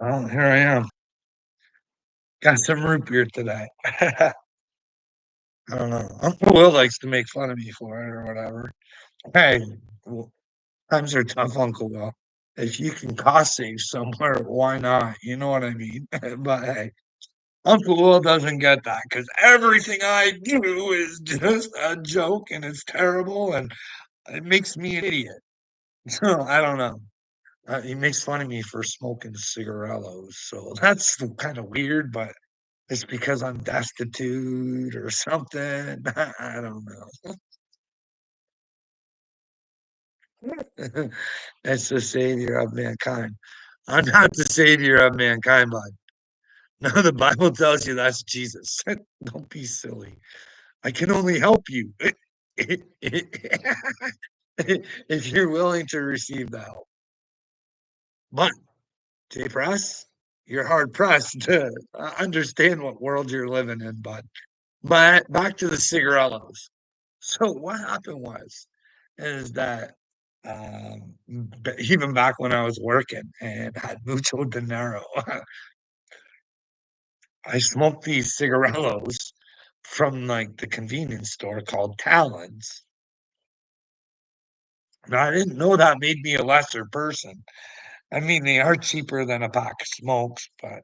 Well, here I am. Got some root beer today. I don't know. Uncle Will likes to make fun of me for it or whatever. Hey, w times are tough, Uncle Will. If you can cost save somewhere, why not? You know what I mean? But hey, Uncle Will doesn't get that because everything I do is just a joke and it's terrible and it makes me an idiot. So I don't know. He makes fun of me for smoking cigarillos, so that's kind of weird, but it's because I'm destitute or something. I don't know. That's the savior of mankind. I'm not the savior of mankind, bud. No, the Bible tells you that's Jesus. Don't be silly. I can only help you if you're willing to receive the help. But J Press, you're hard pressed to understand what world you're living in, bud. But back to the cigarillos. So what happened was, is that even back when I was working and had mucho dinero, I smoked these cigarillos from like the convenience store called Talons. Now I didn't know that made me a lesser person. I mean, they are cheaper than a pack of smokes, but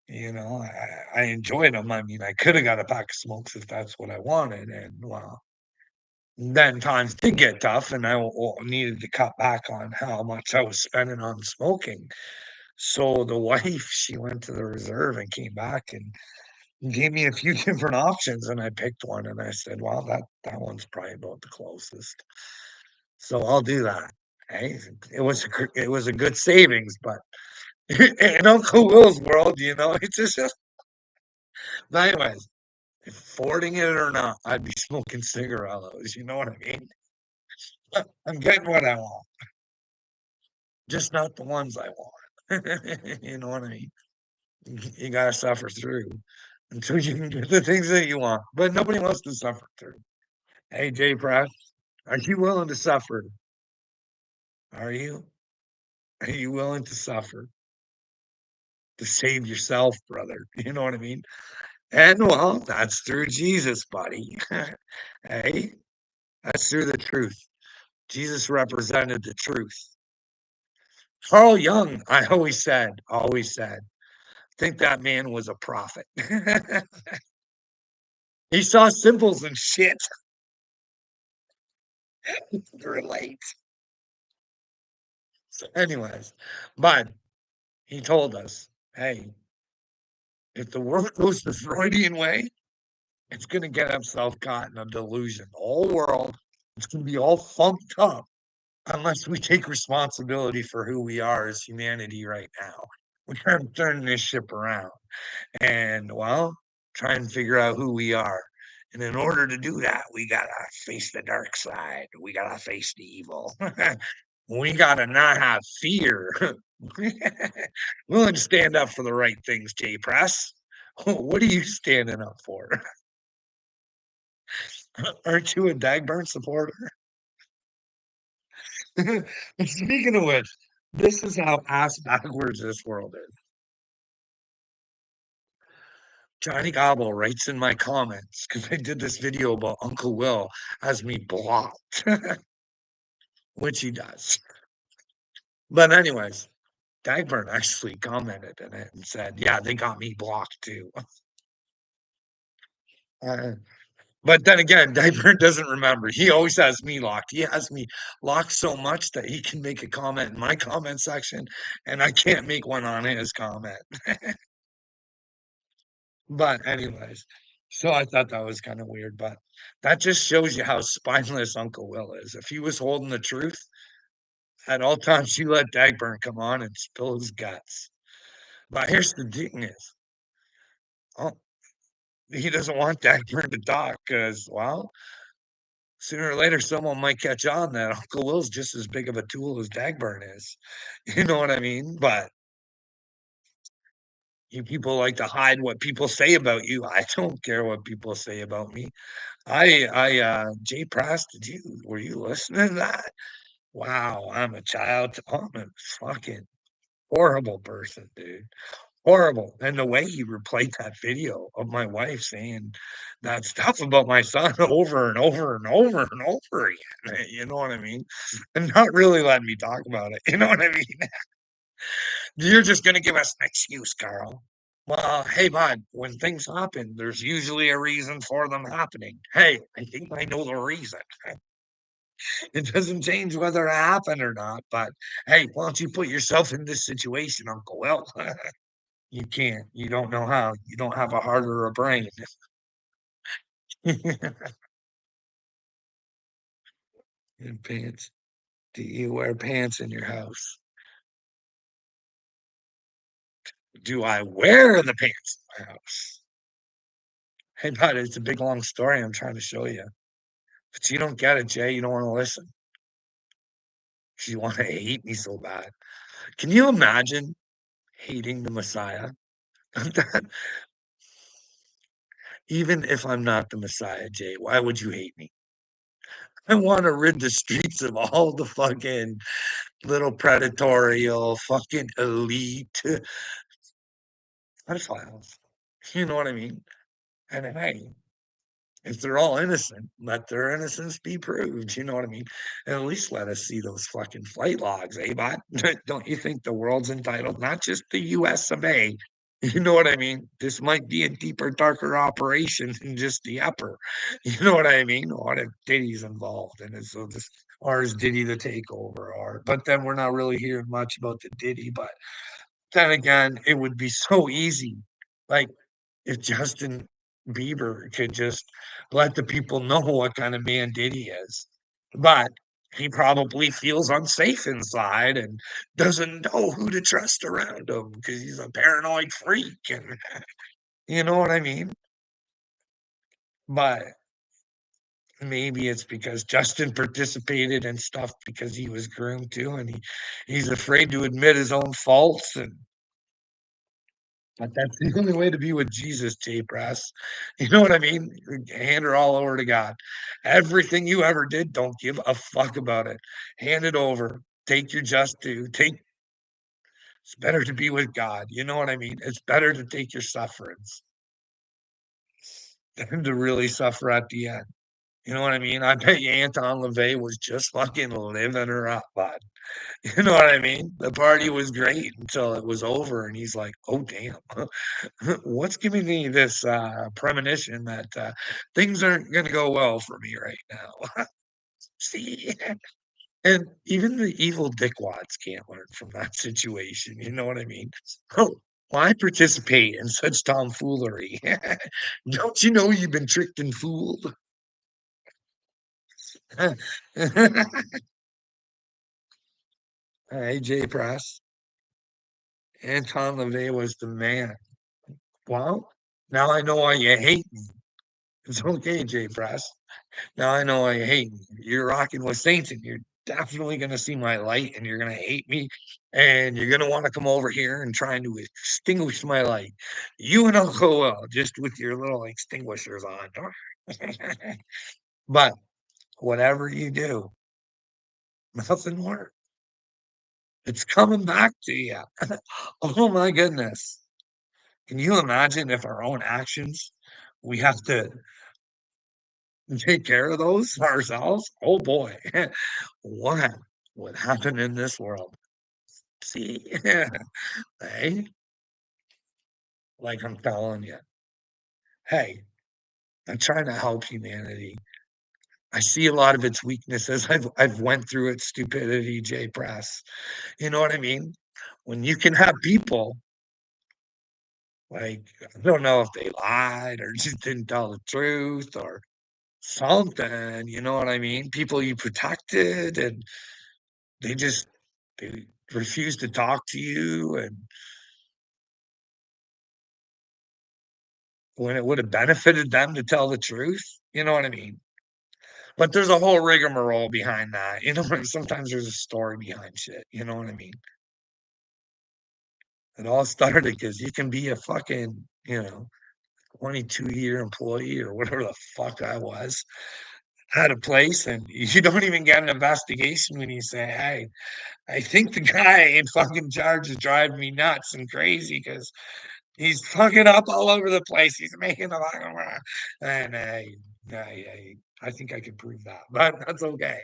I enjoyed them. I mean, I could have got a pack of smokes if that's what I wanted, and well, then times did get tough, and needed to cut back on how much I was spending on smoking. So the wife, she went to the reserve and came back and gave me a few different options, and I picked one, and I said, "Well, that one's probably about the closest, so I'll do that." Hey, it was a good savings, but in Uncle Will's world, it's just. But anyways, affording it or not, I'd be smoking cigarillos. You know what I mean? I'm getting what I want. Just not the ones I want. You know what I mean? You gotta suffer through until you can get the things that you want. But nobody wants to suffer through. Hey, Jay Pratt, are you willing to suffer? Are you? Are you willing to suffer to save yourself, brother? You know what I mean? And well, that's through Jesus, buddy. Hey, that's through the truth. Jesus represented the truth. Carl Jung, I always said, think that man was a prophet. He saw symbols and shit. Relate. So anyways, but he told us, hey, if the world goes the Freudian way, it's going to get himself caught in a delusion. The whole world, it's going to be all funked up unless we take responsibility for who we are as humanity right now. We got to turn this ship around and, well, try and figure out who we are. And in order to do that, we got to face the dark side. We got to face the evil. We got to not have fear. Willing to stand up for the right things, J Press. What are you standing up for? Aren't you a Dagburn supporter? Speaking of which, this is how ass backwards this world is. Johnny Gobble writes in my comments because I did this video about Uncle Will has me blocked, which he does. But anyways, Dagburn actually commented in it and said, "Yeah, they got me blocked too." Uh, but then again, Dagburn doesn't remember. He always has me locked. He has me locked so much that he can make a comment in my comment section, and I can't make one on his comment. But anyways, so I thought that was kind of weird, but that just shows you how spineless Uncle Will is. If he was holding the truth, at all times he let Dagburn come on and spill his guts. But here's the thing is, oh, he doesn't want Dagburn to talk because, well, sooner or later someone might catch on that Uncle Will's just as big of a tool as Dagburn is. You know what I mean? But you people like to hide what people say about you. I don't care what people say about me. Jay Press, were you listening to that? Wow, I'm a child. I'm a fucking horrible person, dude. Horrible. And the way he replayed that video of my wife saying that stuff about my son over and over and over and over again. You know what I mean? And not really letting me talk about it. You know what I mean? You're just gonna give us an excuse, Carl. Well, hey, bud, when things happen, there's usually a reason for them happening. Hey, I think I know the reason. It doesn't change whether it happened or not, but hey, why don't you put yourself in this situation, Uncle Will? You can't. You don't know how. You don't have a heart or a brain. And pants. Do you wear pants in your house? Do I wear the pants in my house? Hey, bud, it's a big long story I'm trying to show you. But you don't get it, Jay. You don't want to listen. 'Cause you want to hate me so bad. Can you imagine hating the Messiah? That- Even if I'm not the Messiah, Jay, why would you hate me? I want to rid the streets of all the fucking little predatorial, fucking elite pedophiles. You know what I mean? And hey, if they're all innocent, let their innocence be proved. You know what I mean? And at least let us see those fucking flight logs, eh, bot? Don't you think the world's entitled, not just the US of A? You know what I mean? This might be a deeper, darker operation than just the upper. You know what I mean? What if Diddy's involved in it? So this, or is Diddy the takeover? Or, but then we're not really hearing much about the Diddy. But then again, it would be so easy. Like if Justin Bieber could just let the people know what kind of man Diddy is. But he probably feels unsafe inside and doesn't know who to trust around him because he's a paranoid freak. And you know what I mean? But maybe it's because Justin participated in stuff because he was groomed too, and he's afraid to admit his own faults. And but that's the only way to be with Jesus, J Press. You know what I mean? Hand her all over to God. Everything you ever did, don't give a fuck about it. Hand it over. Take your just due. Take it's better to be with God. You know what I mean? It's better to take your sufferings than to really suffer at the end. You know what I mean? I bet you Anton LaVey was just fucking living her up, bud. You know what I mean? The party was great until it was over, and he's like, "Oh damn, what's giving me this premonition that things aren't going to go well for me right now?" See, and even the evil dickwads can't learn from that situation. You know what I mean? Oh, why participate in such tomfoolery? Don't you know you've been tricked and fooled? AJ Press, Anton LaVey was the man. Well, now I know why you hate me. It's okay, J Press. Now I know why you hate me. You're rocking with Satan. You're definitely going to see my light and you're going to hate me. And you're going to want to come over here and trying to extinguish my light. You and Uncle Will, just with your little extinguishers on. But whatever you do, nothing works. It's coming back to you. Oh my goodness. Can you imagine if our own actions, we have to take care of those ourselves? Oh boy, what would happen in this world? See, hey, like I'm telling you, hey, I'm trying to help humanity. I see a lot of its weaknesses. I've went through its stupidity, J Press. You know what I mean? When you can have people like I don't know if they lied or just didn't tell the truth or something, you know what I mean? People you protected and they just they refuse to talk to you and when it would have benefited them to tell the truth, you know what I mean? But there's a whole rigmarole behind that, you know, sometimes there's a story behind shit, you know what I mean? It all started because you can be a fucking, 22-year employee or whatever the fuck I was, at a place and you don't even get an investigation when you say, "Hey, I think the guy in fucking charge is driving me nuts and crazy because he's fucking up all over the place. He's making a lot of and I think I can prove that, but that's okay.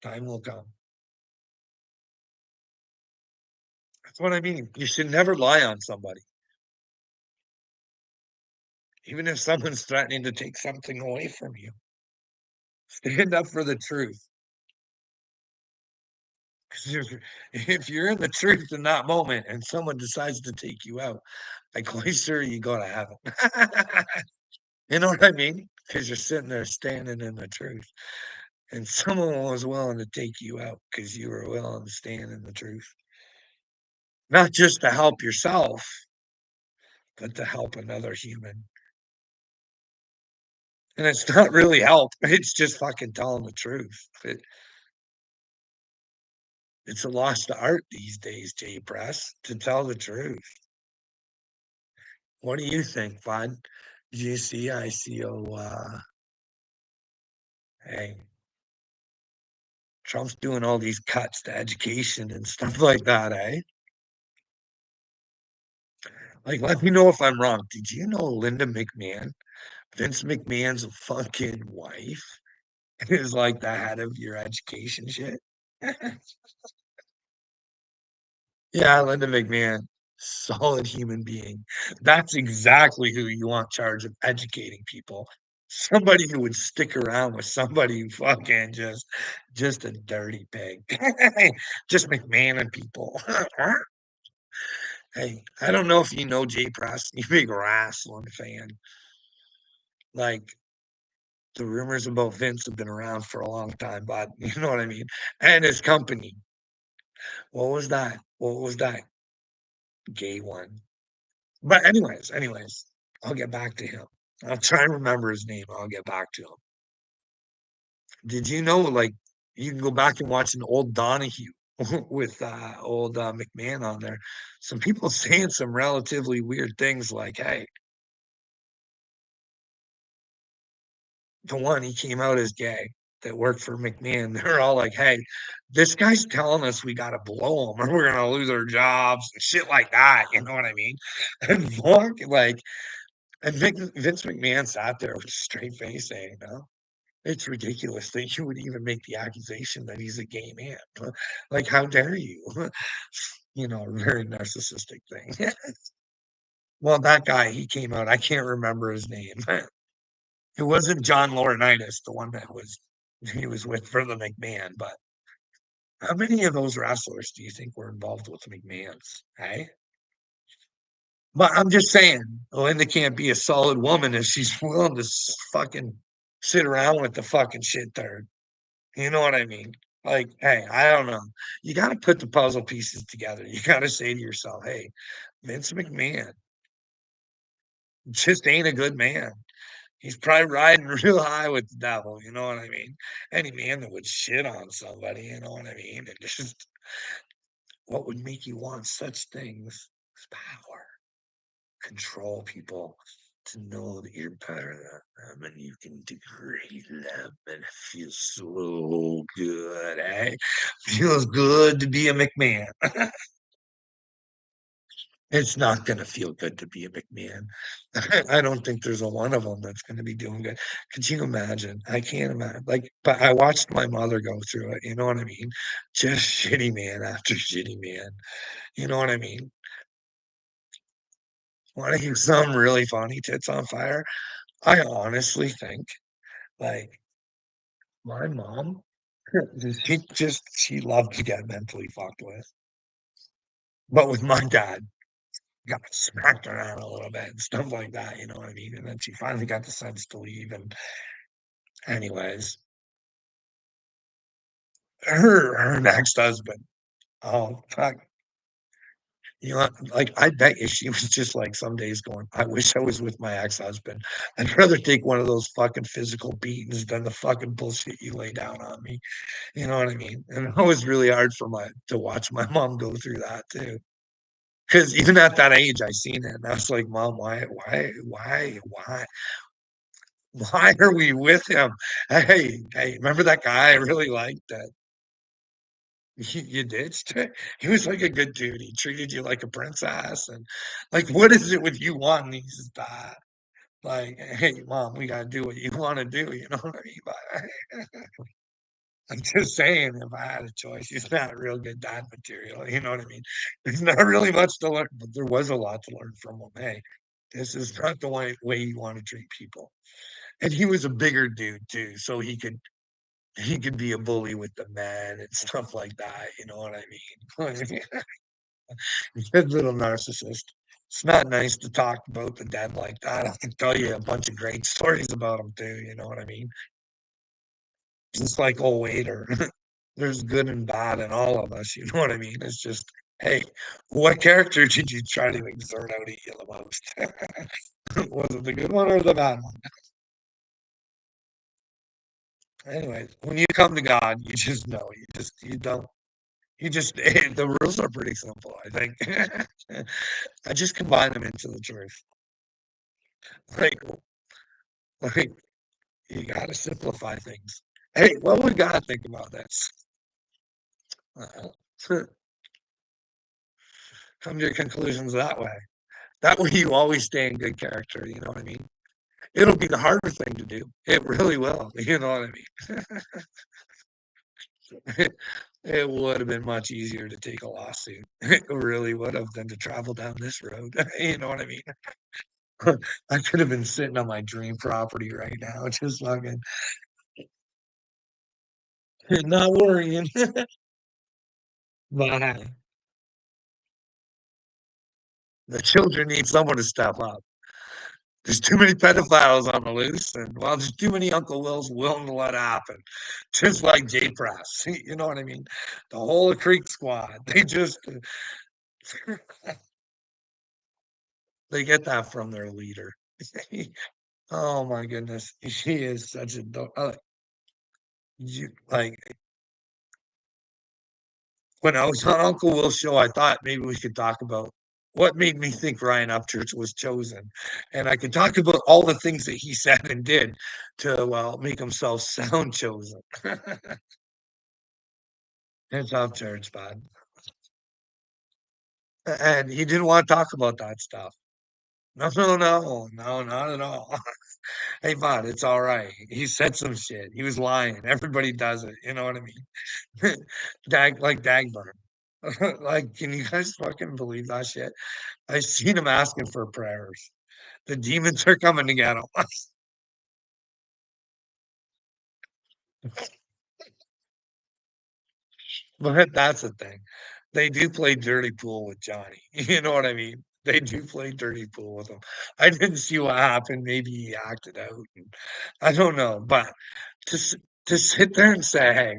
Time will come. That's what I mean. You should never lie on somebody, even if someone's threatening to take something away from you. Stand up for the truth. 'Cause if you're in the truth in that moment and someone decides to take you out, I'm quite sure you go to heaven. You know what I mean? Because you're sitting there standing in the truth, and someone was willing to take you out because you were willing to stand in the truth. Not just to help yourself, but to help another human. And it's not really help, it's just fucking telling the truth. It's a lost art these days, J Press, to tell the truth. What do you think, Bud? Do you see hey, Trump's doing all these cuts to education and stuff like that, eh? Like, let me know if I'm wrong. Did you know Linda McMahon, Vince McMahon's fucking wife, is like the head of your education shit? Yeah, Linda McMahon, solid human being. That's exactly who you want charge of educating people. Somebody who would stick around with somebody who fucking just a dirty pig. Just McMahon and people. Hey, I don't know if you know Jay Press, you big wrestling fan. Like the rumors about Vince have been around for a long time, but you know what I mean? And his company. What was that? What was that gay one? But anyways, I'll get back to him. I'll try and remember his name. I'll get back to him. Did you know, like, you can go back and watch an old Donahue with old McMahon on there? Some people saying some relatively weird things like, hey, the one he came out as gay that worked for McMahon. They're all like, hey, this guy's telling us we got to blow him or we're going to lose our jobs and shit like that. You know what I mean? And fuck, like, and Vince McMahon sat there with a straight face saying, no, it's ridiculous that you would even make the accusation that he's a gay man. Like, how dare you? You know, a very narcissistic thing. Well, that guy, he came out. I can't remember his name. It wasn't John Laurinaitis, the one that was he was with for the McMahon. But how many of those wrestlers do you think were involved with McMahon's? Hey, but I'm just saying, Linda can't be a solid woman if she's willing to fucking sit around with the fucking shit there. You know what I mean? Like, hey, I don't know. You got to put the puzzle pieces together. You got to say to yourself, hey, Vince McMahon just ain't a good man. He's probably riding real high with the devil. You know what I mean? Any man that would shit on somebody, you know what I mean? And just what would make you want such things is power, control people to know that you're better than them and you can degrade them and it feels so good, eh? Feels good to be a McMahon. It's not gonna feel good to be a McMahon. I don't think there's a one of them that's gonna be doing good. Could you imagine? I can't imagine. Like, but I watched my mother go through it, you know what I mean? Just shitty man after shitty man. You know what I mean? Wanna hear something really funny, tits on fire? I honestly think, like, my mom, she loved to get mentally fucked with. But with my dad, got smacked around a little bit and stuff like that, you know what I mean? And then she finally got the sense to leave. And anyways, her next husband, oh fuck. You know, like I bet you she was just like some days going, I wish I was with my ex-husband. I'd rather take one of those fucking physical beatings than the fucking bullshit you lay down on me. You know what I mean? And it was really hard for my to watch my mom go through that too. Because even at that age, I seen it, and I was like, "Mom, why? Why are we with him? Hey, remember that guy I really liked that you ditched? He was like a good dude. He treated you like a princess, and like, what is it with you wanting these bad? Like, hey, mom, we gotta do what you want to do. You know what I mean? But I'm just saying, if I had a choice, he's not real good dad material. You know what I mean? There's not really much to learn, but there was a lot to learn from him. Hey, this is not the way you want to treat people. And he was a bigger dude too, so he could be a bully with the men and stuff like that. You know what I mean? Good little narcissist. It's not nice to talk about the dead like that. I can tell you a bunch of great stories about him too. You know what I mean? Just like old waiter. There's good and bad in all of us. You know what I mean? It's just, hey, what character did you try to exert out of you the most? Was it the good one or the bad one? Anyways, when you come to God, you just know. You don't. You just the rules are pretty simple, I think. I just combine them into the truth. Like, like you gotta simplify things. Hey, what would God think about this? Uh, come to your conclusions that way. That way you always stay in good character, you know what I mean? It'll be the harder thing to do. It really will. You know what I mean? It would have been much easier to take a lawsuit. It really would have than to travel down this road. You know what I mean? I could have been sitting on my dream property right now, just fucking not worrying. But the children need someone to step up. There's too many pedophiles on the loose, and well, there's too many Uncle Wills willing to let it happen. Just like J Press. You know what I mean? The whole Creek squad. They just they get that from their leader. Oh my goodness. She is such a like when I was on Uncle Will's show, I thought maybe we could talk about what made me think Ryan Upchurch was chosen. And I could talk about all the things that he said and did to, well, make himself sound chosen. It's Upchurch, bud. And he didn't want to talk about that stuff. No, not at all. Hey, bud, it's all right. He said some shit. He was lying. Everybody does it. You know what I mean? Like Dagburn. Like, can you guys fucking believe that shit? I seen him asking for prayers. The demons are coming to get him. But that's the thing. They do play dirty pool with Johnny. You know what I mean? They do play dirty pool with him. I didn't see what happened. Maybe he acted out. And I don't know. But to s- to sit there and say, "Hey,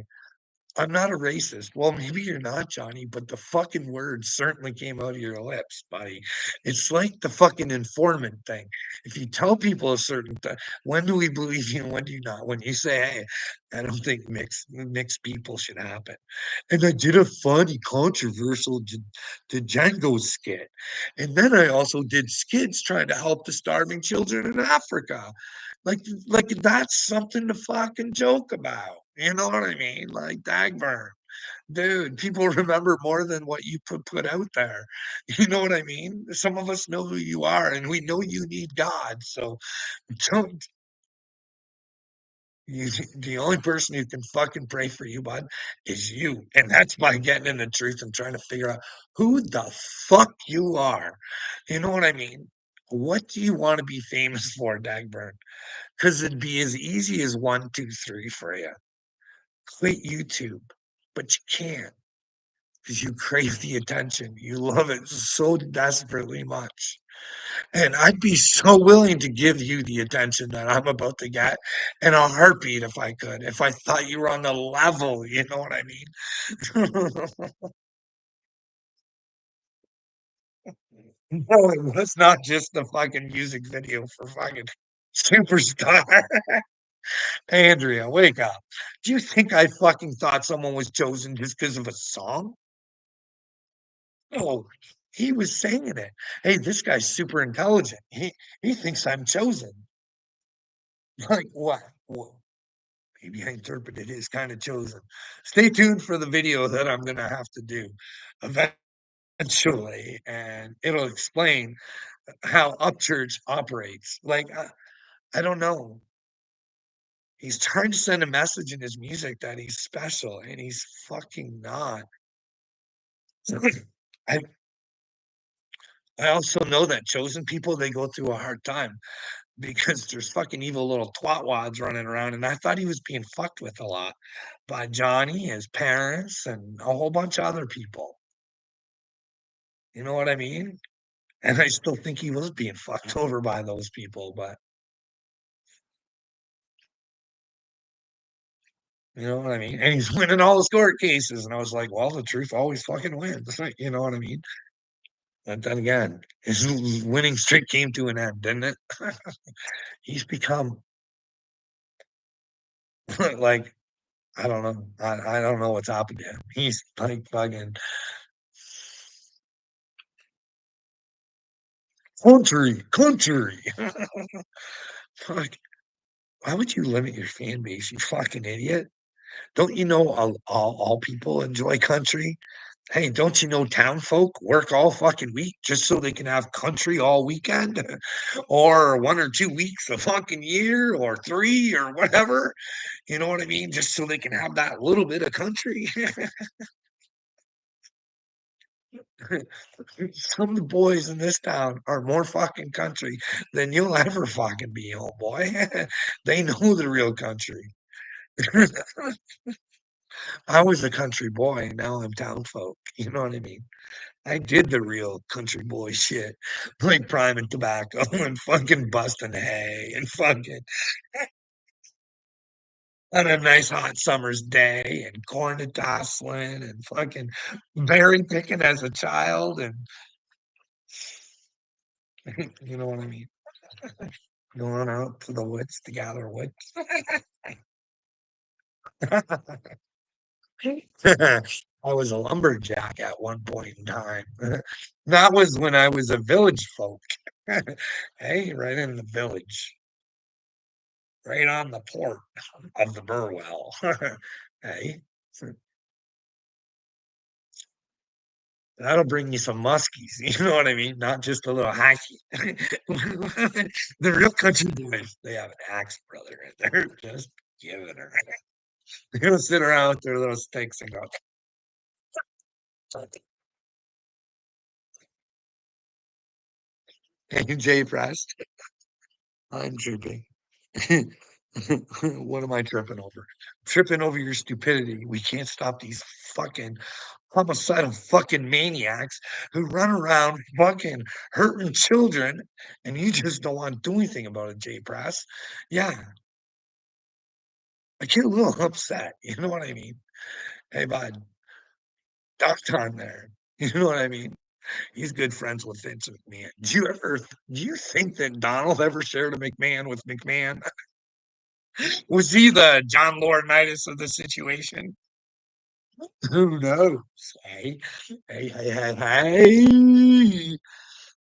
I'm not a racist." Well, maybe you're not, Johnny, but the fucking words certainly came out of your lips, buddy. It's like the fucking informant thing. If you tell people a certain thing, when do we believe you and when do you not? When you say, "Hey, I don't think mixed people should happen," and I did a funny, controversial Django skit, and then I also did skits trying to help the starving children in Africa. Like that's something to fucking joke about. You know what I mean? Like Dagburn. Dude, people remember more than what you put out there. You know what I mean? Some of us know who you are and we know you need God. So don't you the only person who can fucking pray for you, bud, is you. And that's by getting in the truth and trying to figure out who the fuck you are. You know what I mean? What do you want to be famous for, Dagburn? Because it'd be as easy as one, two, three for you. Quit YouTube, but you can't because you crave the attention. You love it so desperately much. And I'd be so willing to give you the attention that I'm about to get in a heartbeat if I could, if I thought you were on the level, you know what I mean? No, it was not just the fucking music video for fucking Superstar. Andrea, wake up. Do you think I fucking thought someone was chosen just because of a song? No, he was saying it. Hey, this guy's super intelligent. He thinks I'm chosen. Like, what? What? Maybe I interpreted it as kind of chosen. Stay tuned for the video that I'm gonna have to do eventually, and it'll explain how Upchurch operates. Like, I don't know. He's trying to send a message in his music that he's special, and he's fucking not. I I also know that chosen people, they go through a hard time because there's fucking evil little twatwads running around, and I thought he was being fucked with a lot by Johnny, his parents, and a whole bunch of other people. You know what I mean? And I still think he was being fucked over by those people, but you know what I mean? And he's winning all his court cases, and I was like, well, the truth always fucking wins. You know what I mean? And then again, his winning streak came to an end, didn't it? He's become like I don't know. I don't know what's happened to him. He's like fucking country. Fuck. Why would you limit your fan base, you fucking idiot? Don't you know all people enjoy country? Hey, don't you know town folk work all fucking week just so they can have country all weekend? Or 1 or 2 weeks a fucking year or three or whatever. You know what I mean? Just so they can have that little bit of country. Some of the boys in this town are more fucking country than you'll ever fucking be, oh boy. They know the real country. I was a country boy, now I'm town folk. You know what I mean? I did the real country boy shit, like priming tobacco and fucking busting hay and fucking on a nice hot summer's day and corn to tasseling and fucking berry picking as a child and you know what I mean? Going out to the woods to gather wood. I was a lumberjack at one point in time. That was when I was a village folk. Hey, right in the village, right on the port of the Burwell. Hey, that'll bring you some muskies. You know what I mean? Not just a little hacky. The real country boys, they have an axe, brother, and they're just giving her. They're gonna sit around with their little sticks and go, "Hey, Jay Press, I'm tripping." What am I tripping over? Tripping over your stupidity. We can't stop these fucking homicidal fucking maniacs who run around fucking hurting children, and you just don't want to do anything about it, Jay Press. Yeah, I get a little upset. You know what I mean? Hey, bud, duck time there. You know what I mean? He's good friends with Vince McMahon. Do you think that Donald ever shared a McMahon with McMahon? Was he the John Laurinaitis of the situation? Who knows? Hey.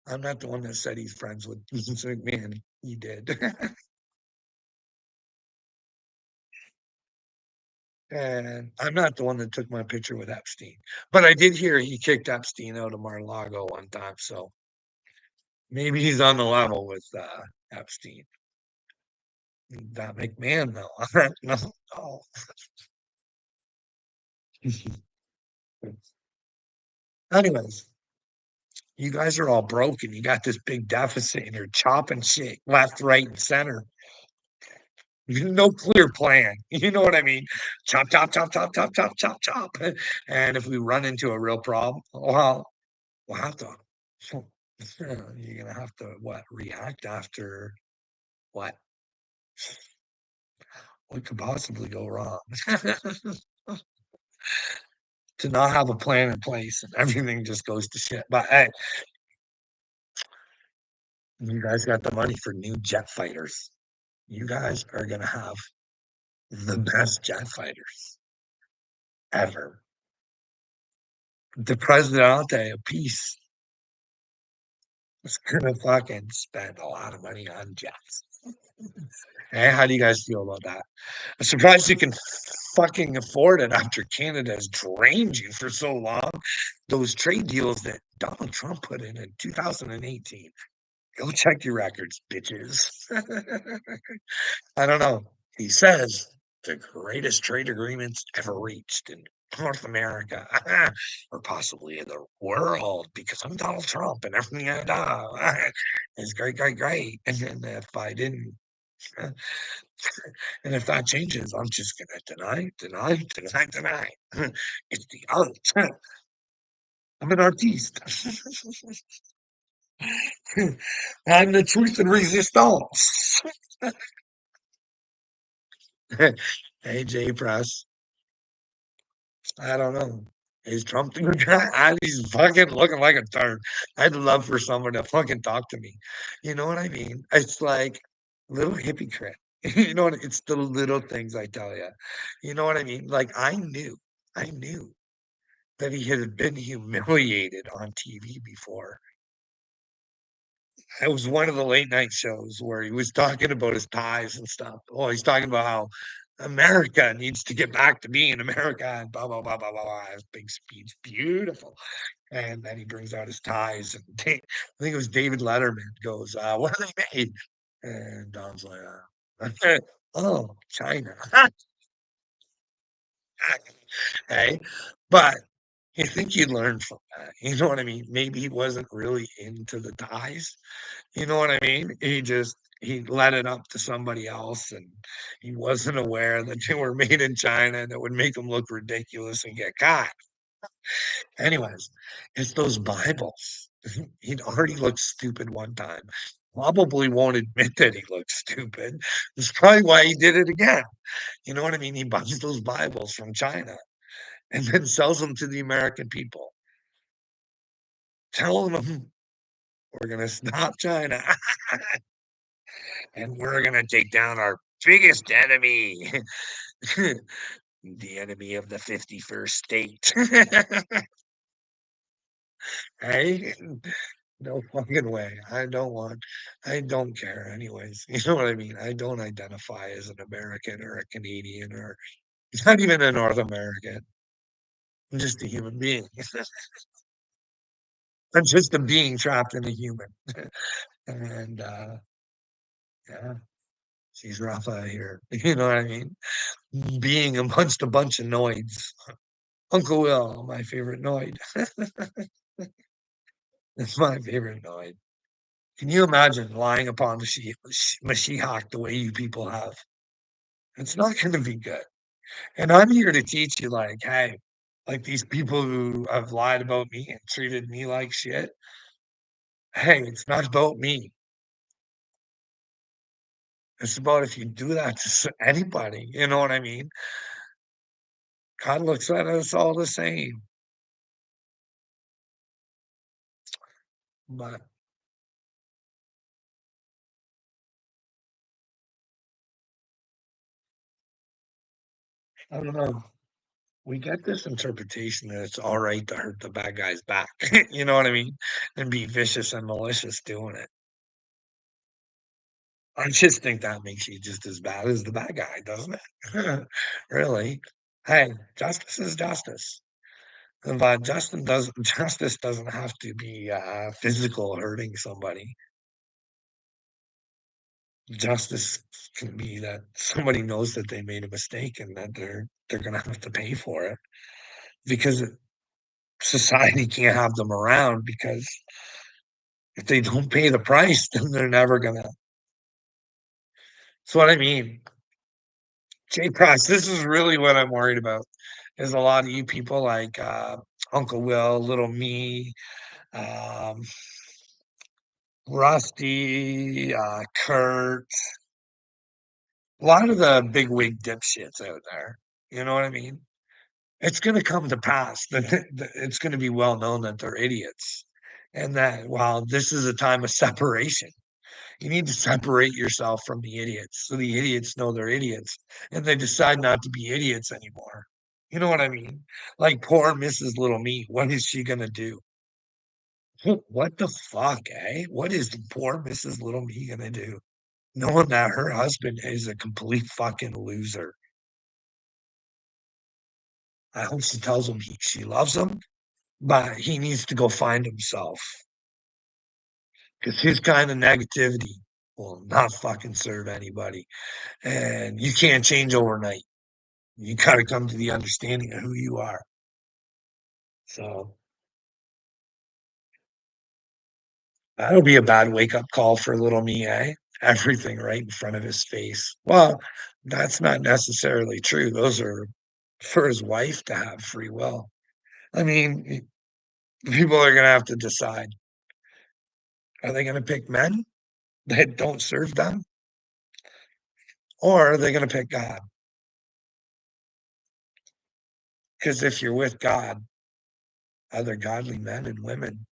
I'm not the one that said he's friends with Vince McMahon. He did. And I'm not the one that took my picture with Epstein. But I did hear he kicked Epstein out of Mar-a-Lago one time. So maybe he's on the level with Epstein. Not McMahon, though. No. Oh. Anyways, you guys are all broken. You got this big deficit and you're chopping shit left, right, and center. No clear plan. You know what I mean? Chop, chop, chop, chop, chop, chop, chop, chop. And if we run into a real problem, well, we'll have to. You're gonna have to what? React after what? What could possibly go wrong? To not have a plan in place and everything just goes to shit. But hey, you guys got the money for new jet fighters. You guys are gonna have the best jet fighters ever. The Presidente of Peace is gonna fucking spend a lot of money on jets. Eh, how do you guys feel about that? I'm surprised you can fucking afford it after Canada has drained you for so long. Those trade deals that Donald Trump put in 2018. Go check your records, bitches. I don't know. He says the greatest trade agreements ever reached in North America or possibly in the world because I'm Donald Trump and everything I do is great, great, great. And then if I didn't, and if that changes, I'm just gonna deny, deny, deny, deny. It's the art. I'm an artiste. I'm the truth and resistance. AJ Press. I don't know. Is Trump the good guy? He's fucking looking like a turd. I'd love for someone to fucking talk to me. You know what I mean? It's like little hypocrite. You know what? It's the little things I tell you. You know what I mean? Like I knew that he had been humiliated on TV before. It was one of the late night shows where he was talking about his ties and stuff. Oh, he's talking about how America needs to get back to being America and blah blah blah blah blah blah. His big speech, beautiful. And then he brings out his ties, and I think it was David Letterman goes, "What are they made?" And Don's like, "Oh, China." Hey, but you think you'd learn from that? You know what I mean? Maybe he wasn't really into the ties. You know what I mean? He let it up to somebody else, and he wasn't aware that they were made in China and it would make him look ridiculous and get caught. Anyways, it's those Bibles. He'd already looked stupid one time. Probably won't admit that he looked stupid. That's probably why he did it again. You know what I mean? He buys those Bibles from China and then sells them to the American people, telling them we're gonna stop China and we're gonna take down our biggest enemy. The enemy of the 51st state. Hey, no fucking way. I don't care anyways. You know what I mean? I don't identify as an American or a Canadian or not even a North American. I'm just a human being. I'm just a being trapped in a human. And yeah, she's rough out here. You know what I mean? Being amongst a bunch of noids. Uncle Will, my favorite noid. That's my favorite noid. Can you imagine lying upon the Mashiach the way you people have? It's not going to be good. And I'm here to teach you, like, hey, like these people who have lied about me and treated me like shit. Hey, it's not about me. It's about if you do that to anybody. You know what I mean? God looks at us all the same. But I don't know. We get this interpretation that it's all right to hurt the bad guy's back. You know what I mean? And be vicious and malicious doing it. I just think that makes you just as bad as the bad guy, doesn't it? Really? Hey, justice is justice. But justice doesn't have to be physical hurting somebody. Justice can be that somebody knows that they made a mistake and that they're gonna have to pay for it because society can't have them around because if they don't pay the price, then they're never gonna. That's what I mean. J Price, this is really what I'm worried about. Is a lot of you people like Uncle Will, Little Me, um, Rusty, Kurt, a lot of the big wig dipshits out there. You know what I mean? It's going to come to pass that it's going to be well known that they're idiots, and that while this is a time of separation, you need to separate yourself from the idiots so the idiots know they're idiots and they decide not to be idiots anymore. You know what I mean? Like poor Mrs. Little Me, what is she gonna do? What the fuck, eh? What is poor Mrs. Little Me gonna do? knowing that her husband is a complete fucking loser. I hope she tells him she loves him, but he needs to go find himself because his kind of negativity will not fucking serve anybody. And you can't change overnight. You got to come to the understanding of who you are. So that'll be a bad wake up call for little me, eh? Everything right in front of his face. Well, that's not necessarily true. Those are for his wife to have free will. I mean, people are going to have to decide, are they going to pick men that don't serve them, or are they going to pick God? Because if you're with God, other godly men and women,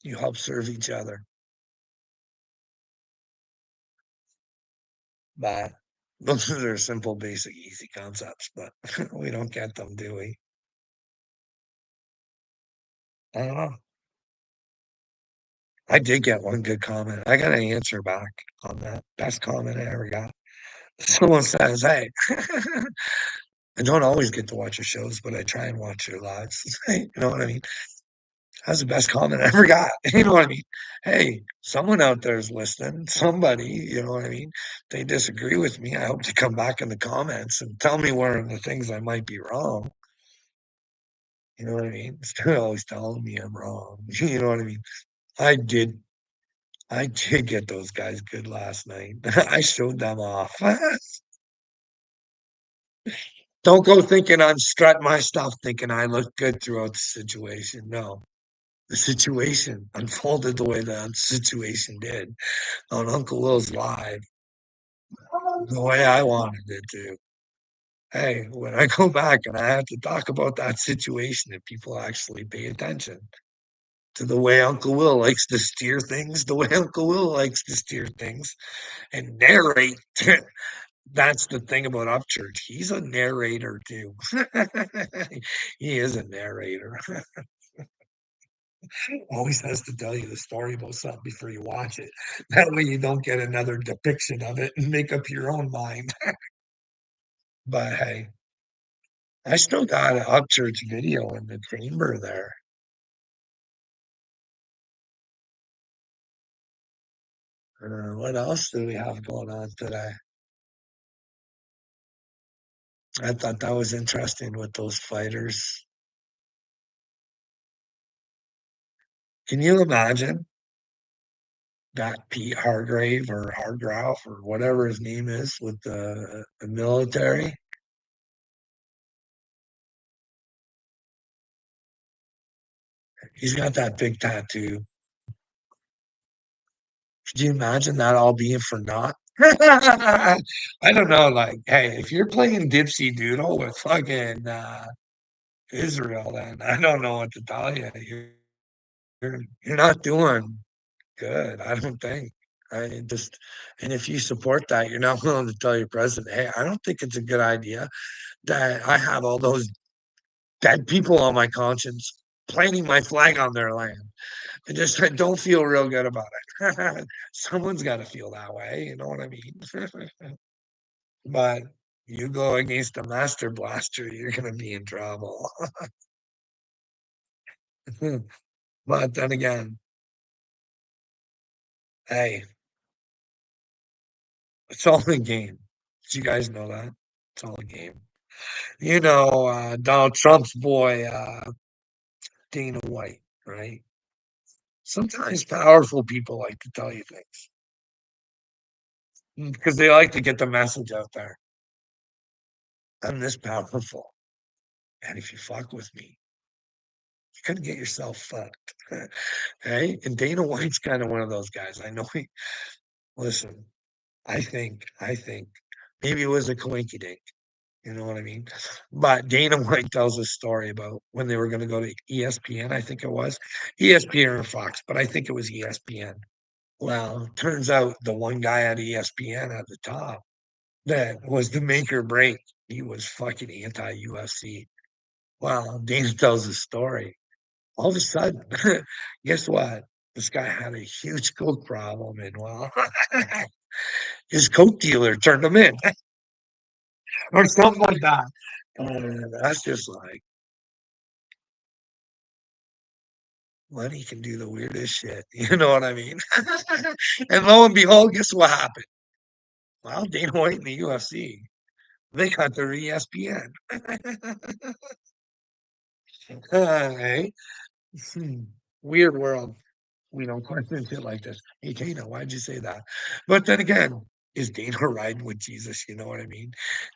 you help serve each other. But those are simple, basic, easy concepts, but we don't get them, do we? I don't know. I did get one good comment. I got an answer back on that. Best comment I ever got. Someone says, "Hey, I don't always get to watch your shows, but I try and watch your lives." You know what I mean? That's the best comment I ever got. You know what I mean? Hey, someone out there is listening. Somebody, you know what I mean? They disagree with me. I hope to come back in the comments and tell me where in the things I might be wrong. You know what I mean? Instead of always telling me I'm wrong. You know what I mean? I did I did get those guys good last night. I showed them off. Don't go thinking I'm strutting my stuff, thinking I look good throughout the situation. No, the situation unfolded the way the situation did on Uncle Will's live, the way I wanted it to. Hey, when I go back and I have to talk about that situation, if people actually pay attention to the way Uncle Will likes to steer things, the way Uncle Will likes to steer things and narrate. That's the thing about Upchurch. He's a narrator too. He is a narrator. Always has to tell you the story about something before you watch it. That way you don't get another depiction of it and make up your own mind. But hey, I still got an Upchurch video in the chamber there. What else do we have going on today? I thought that was interesting with those fighters. Can you imagine that Pete Hargrave or Hargrove or whatever his name is with the military? He's got that big tattoo. Could you imagine that all being for naught? I don't know. Like, hey, if you're playing Dipsy Doodle with fucking Israel, then I don't know what to tell you. You're not doing good. I don't think. I just, and if you support that, you're not willing to tell your president, hey, I don't think it's a good idea that I have all those dead people on my conscience planting my flag on their land. I don't feel real good about it. Someone's got to feel that way. You know what I mean? But you go against a master blaster, you're going to be in trouble. But then again, hey, it's all a game. Did you guys know that? It's all a game. You know, Donald Trump's boy, Dana White, right? Sometimes powerful people like to tell you things because they like to get the message out there. I'm this powerful. And if you fuck with me, you're gonna get yourself fucked. Hey, and Dana White's kind of one of those guys. I know he listen, I think maybe it was a coinky dink. You know what I mean? But Dana White tells a story about when they were going to go to ESPN, I think it was ESPN or Fox, but I think it was ESPN. Well, turns out the one guy at ESPN at the top that was the make or break. He was fucking anti UFC. Well, Dana tells a story. All of a sudden, guess what? this guy had a huge coke problem, and well, his coke dealer turned him in, or something like that. And that's just like money can do the weirdest shit. You know what I mean? And lo and behold, guess what happened? Well, Dana White and the UFC, they got their ESPN. Hey, hmm, weird world. We don't question shit like this. Hey, Dana, why'd you say that? But then again, is Dana riding with Jesus? You know what I mean?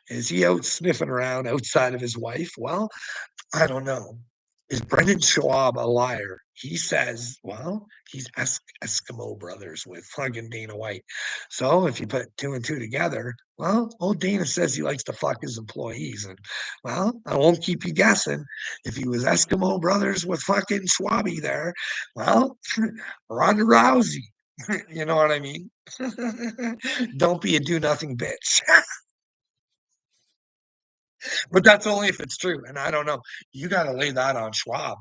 Is he out sniffing around outside of his wife? Well, I don't know. Is Brendan Schwab a liar? He says, well, he's Eskimo brothers with fucking Dana White. So if you put two and two together, well, old Dana says he likes to fuck his employees. And well, I won't keep you guessing. If he was Eskimo brothers with fucking Schwabi there, well, Ronda Rousey. You know what I mean? Don't be a do nothing bitch. But that's only if it's true, and I don't know. You gotta lay that on Schwab.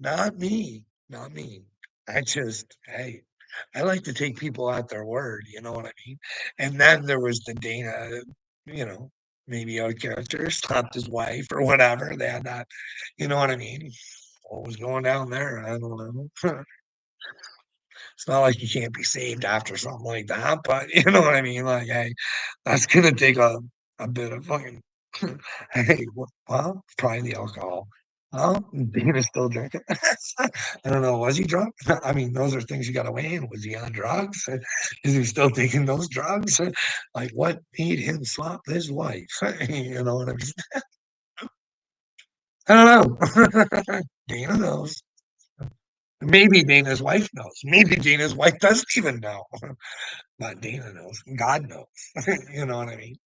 Not me, not me. I just hey, I like to take people at their word, you know what I mean? And then there was the Dana, you know, maybe out of character, slapped his wife or whatever. They had that, you know what I mean? What was going down there? I don't know. It's not like you can't be saved after something like that, but you know what I mean? Like, hey, that's gonna take a bit of fucking hey, well, probably the alcohol. Well, Dana's still drinking. I don't know. Was he drunk? I mean, those are things you got to weigh in. Was he on drugs? Is he still taking those drugs? Like, what made him slap his wife? You know what I mean? I don't know. Dana knows. Maybe Dana's wife knows. Maybe Dana's wife doesn't even know. But Dana knows. God knows. You know what I mean?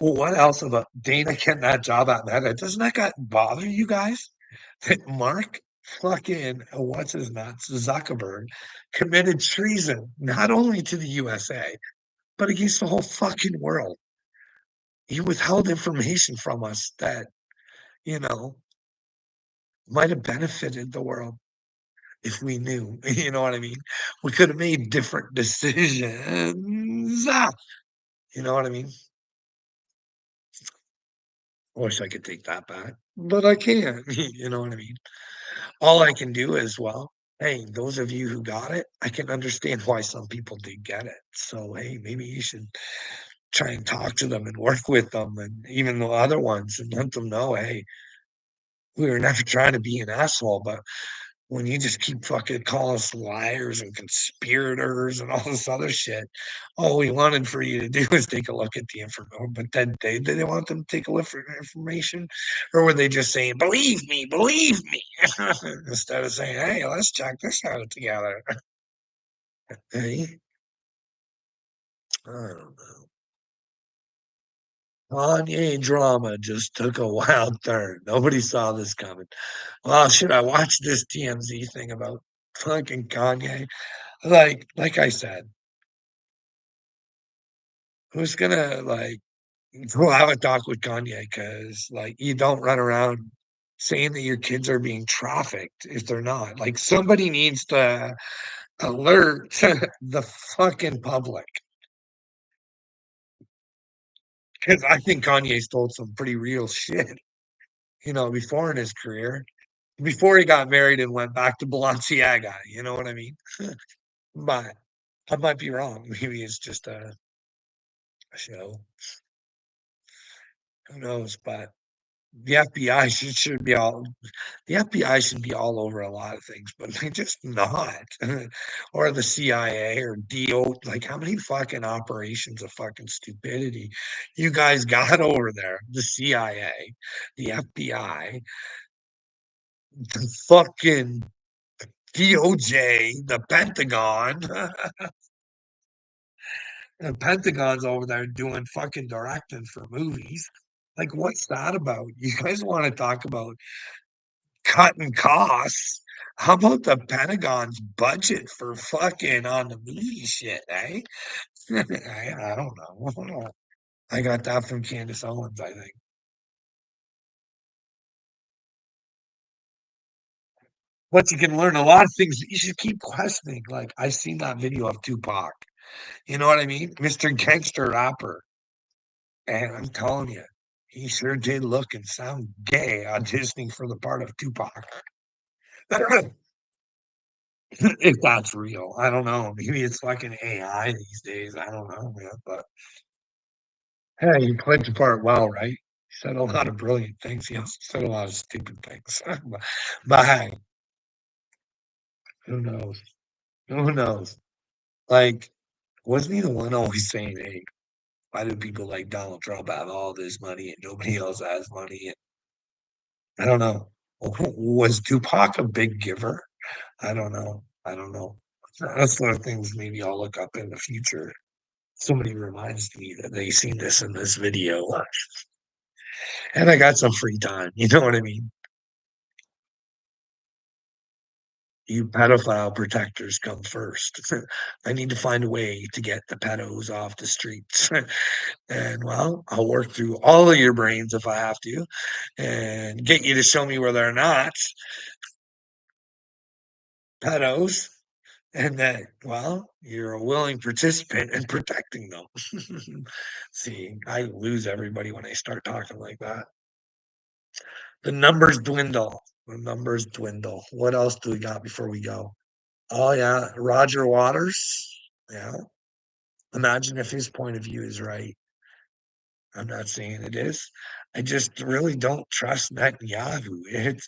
Well, what else about Dana getting that job at Meta? Doesn't that got bother you guys? That Mark fucking what's his nuts Zuckerberg committed treason not only to the USA but against the whole fucking world. He withheld information from us that you know might have benefited the world if we knew. You know what I mean? We could have made different decisions. You know what I mean? I wish I could take that back, but I can't. You know what I mean? All I can do is, well, hey, those of you who got it, I can understand why some people did get it. So, hey, maybe you should try and talk to them and work with them and even the other ones and let them know, hey, we were never trying to be an asshole, but when you just keep fucking calling us liars and conspirators and all this other shit, all we wanted for you to do is take a look at the information. But then they want them to take a look for information, or were they just saying, believe me, instead of saying, hey, let's check this out together? Hey, I don't know. Kanye drama just took a wild turn. Nobody saw this coming. Well, should I watch this TMZ thing about fucking Kanye? Like I said, who's gonna like go have a talk with Kanye? Because like you don't run around saying that your kids are being trafficked if they're not. Like somebody needs to alert the fucking public. Because I think Kanye stole some pretty real shit, before in his career, before he got married and went back to Balenciaga. You know what I mean? But I might be wrong. Maybe it's just a show. Who knows? But the FBI should be all the FBI should be all over a lot of things, but they're just not. Or the CIA or DO. Like, how many fucking operations of fucking stupidity you guys got over there? The CIA, the FBI, the fucking DOJ, the Pentagon. The Pentagon's over there doing fucking directing for movies. Like, what's that about? You guys want to talk about cutting costs? How about the Pentagon's budget for fucking on the movie shit, eh? I don't know. I got that from Candace Owens, I think. but you can learn a lot of things that you should keep questioning. Like, I seen that video of Tupac. You know what I mean? Mr. Gangster Rapper. And I'm telling you, he sure did look and sound gay auditioning for the part of Tupac. If that's real, I don't know. Maybe it's like an AI these days. I don't know, man. But hey, he played the part well, right? He said a lot of brilliant things. He also said a lot of stupid things. But hey, who knows? Who knows? Like, wasn't he the one always saying, "Hey, why do people like Donald Trump have all this money and nobody else has money?" And I don't know. Was Tupac a big giver? I don't know. I don't know. That's one of the things maybe I'll look up in the future. Somebody reminds me that they seen this in this video, and I got some free time. You know what I mean? You pedophile protectors come first. I need to find a way to get the pedos off the streets. And well, I'll work through all of your brains if I have to and get you to show me where they're not pedos. And that, well, you're a willing participant in protecting them. See, I lose everybody when I start talking like that. The numbers dwindle. The numbers dwindle. What else do we got before we go? Oh, yeah. Roger Waters. Yeah. Imagine if his point of view is right. I'm not saying it is. I just really don't trust Netanyahu. It's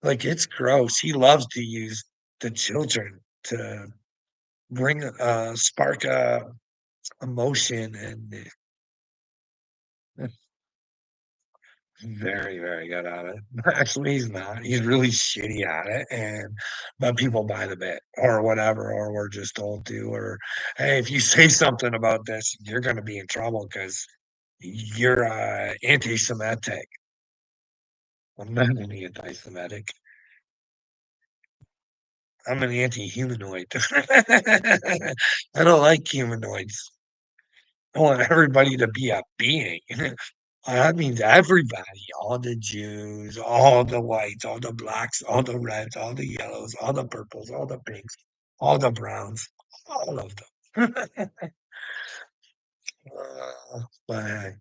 like it's gross. He loves to use the children to bring spark emotion and very, very good at it. Actually, he's not. He's really shitty at it, and but people buy the bit or whatever, or we're just told to, or hey, if you say something about this, you're going to be in trouble because you're anti-Semitic. I'm not any anti-Semitic. I'm an anti-humanoid. I don't like humanoids. I want everybody to be a being. That means everybody, all the Jews, all the whites, all the blacks, all the reds, all the yellows, all the purples, all the pinks, all the browns, all of them. But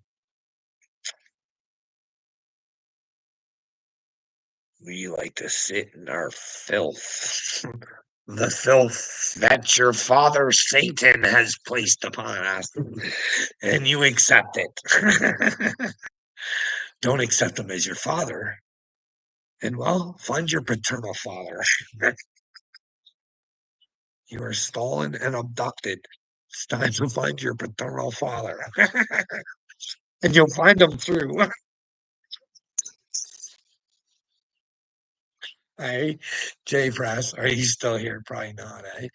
we like to sit in our filth. The filth that your father Satan has placed upon us, and you accept it. Don't accept him as your father. And well, find your paternal father. You are stolen and abducted. It's time to find your paternal father. And you'll find him through. Hey, Jay Press, are you still here? Probably not, eh?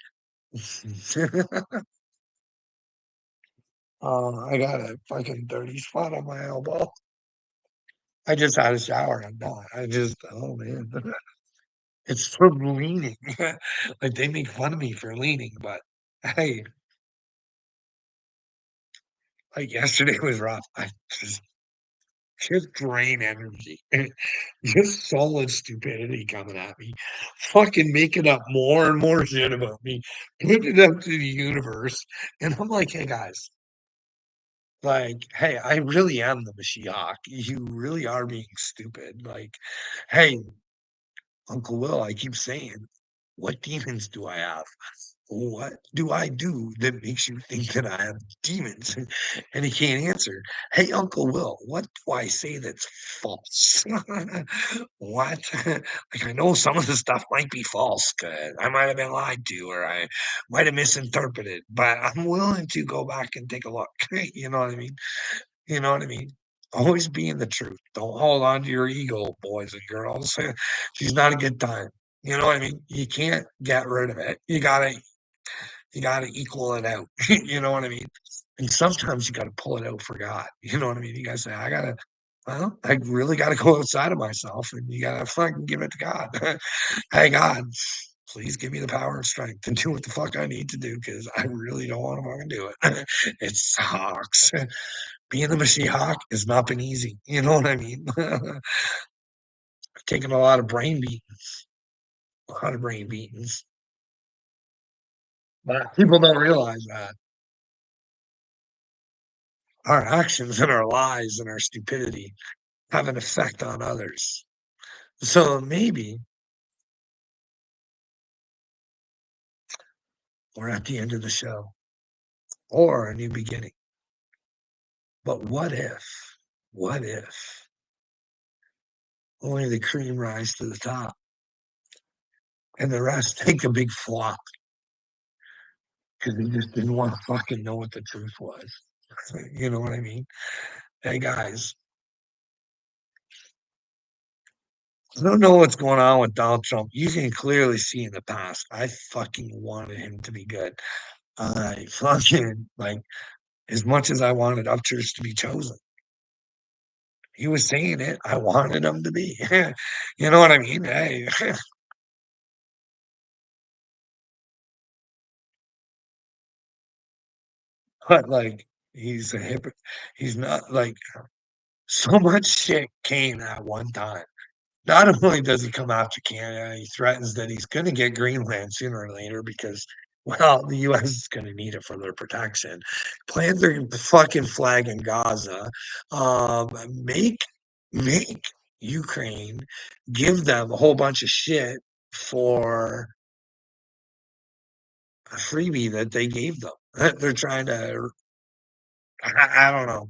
Oh, I got a fucking dirty spot on my elbow. I just had a shower. I'm not. Oh man. It's from leaning. Like they make fun of me for leaning, but hey, like yesterday was rough. I just drain energy. Just solid stupidity coming at me. Fucking making up more and more shit about me. Putting it up to the universe. And I'm like, hey guys, like, hey, I really am the Mashiach. You really are being stupid. Like, hey, Uncle Will, I keep saying, what demons do I have? What do I do that makes you think that I have demons? And he can't answer. Hey, Uncle Will, what do I say that's false? What? Like, I know some of the stuff might be false because I might have been lied to or I might have misinterpreted, but I'm willing to go back and take a look. You know what I mean? You know what I mean? Always be in the truth. Don't hold on to your ego, boys and girls. She's not a good time. You know what I mean? You can't get rid of it. You gotta equal it out. You know what I mean? And sometimes you gotta pull it out for God. You know what I mean? You gotta say, I really gotta go outside of myself and you gotta fucking give it to God. Hey God, please give me the power and strength to do what the fuck I need to do because I really don't want to fucking do it. It sucks. Being the Mashiach has not been easy. You know what I mean? Taking a lot of brain beat. a lot of brain beatings. But people don't realize that our actions and our lies and our stupidity have an effect on others. So maybe we're at the end of the show or a new beginning. But what if only the cream rise to the top and the rest take a big flop because they just didn't want to fucking know what the truth was? You know what I mean? Hey guys, I don't know what's going on with Donald Trump. You can clearly see in the past, I fucking wanted him to be good. I fucking like as much as I wanted Upchurch to be chosen. He was saying it. I wanted him to be. You know what I mean? Hey, but like he's a hypocrite. He's not like so much shit came at one time. Not only does he come after Canada, he threatens that he's going to get Greenland sooner or later because, well, the U.S. is going to need it for their protection. Plant their fucking flag in Gaza. Make make Ukraine give them a whole bunch of shit for a freebie that they gave them. They're trying to. I don't know.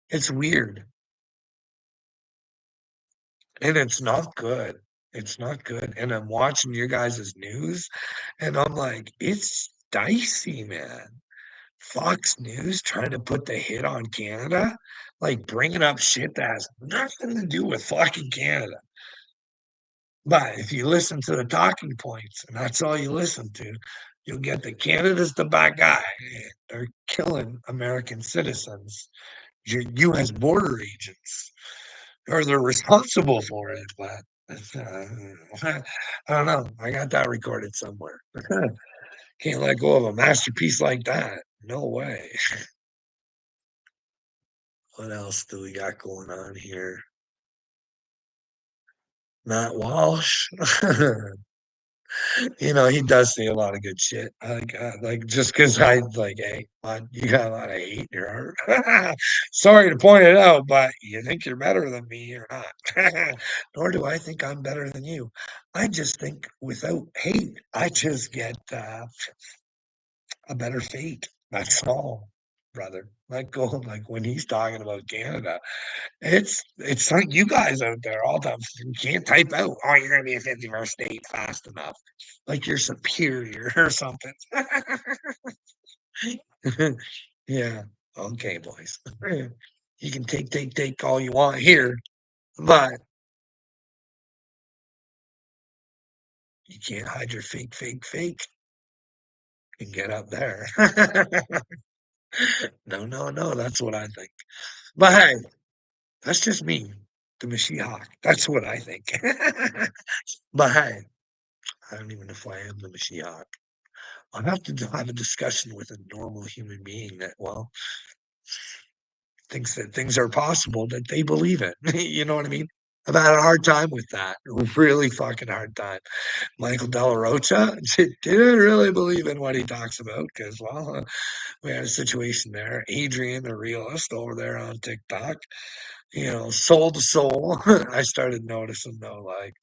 It's weird. And it's not good. It's not good. And I'm watching your guys' news, and I'm like, it's dicey, man. Fox News trying to put the hit on Canada, like bringing up shit that has nothing to do with fucking Canada. But if you listen to the talking points, and that's all you listen to, you'll get that Canada's the bad guy. And they're killing American citizens, your U.S. border agents or they're responsible for it, but I don't know. I got that recorded somewhere. Can't let go of a masterpiece like that. No way. What else do we got going on here? Matt Walsh. He does say a lot of good shit. Like just because I like, hey, you got a lot of hate in your heart. Sorry to point it out, but you think you're better than me or not. Nor do I think I'm better than you. I just think without hate, I just get a better fate. That's all, brother. Like go like when he's talking about Canada, it's like you guys out there all the time. You can't type out, oh, you're gonna be a 51st state fast enough. Like you're superior or something. Yeah. Okay, boys. You can take all you want here, but you can't hide your fake and get up there. No, no, no. That's what I think. But hey, that's just me, the Mashiach. That's what I think. But hey, I don't even know if I am the Mashiach. I'll have to have a discussion with a normal human being that, well, thinks that things are possible that they believe in. You know what I mean? I've had a hard time with that. A really fucking hard time. Michael Della Rocha didn't really believe in what he talks about because, well, we had a situation there. Adrian, the realist over there on TikTok, soul to soul. I started noticing though, like